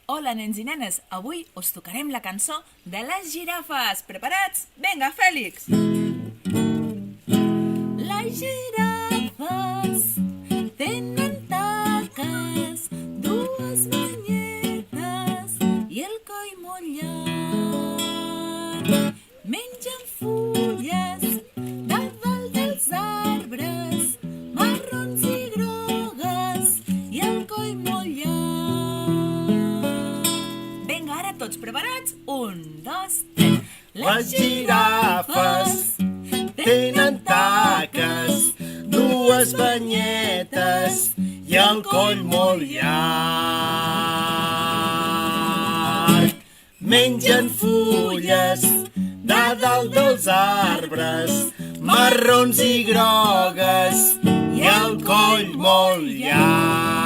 Hola, nens i nenes! Avui us tocarem la cançó de les girafes. Preparats? Vinga, Fèlix! Les girafes tenen taques, dues banyetes i el coll molt llarg. Mengen fulles de dalt dels arbres, marrons i grogues i el coll molt llarg. Vinga, ara tots preparats? 1, 2, 3. Les girafes tenen taques, dues banyetes i el coll molt llarg. Mengen fulles de dalt dels arbres, marrons i grogues i el coll molt llarg.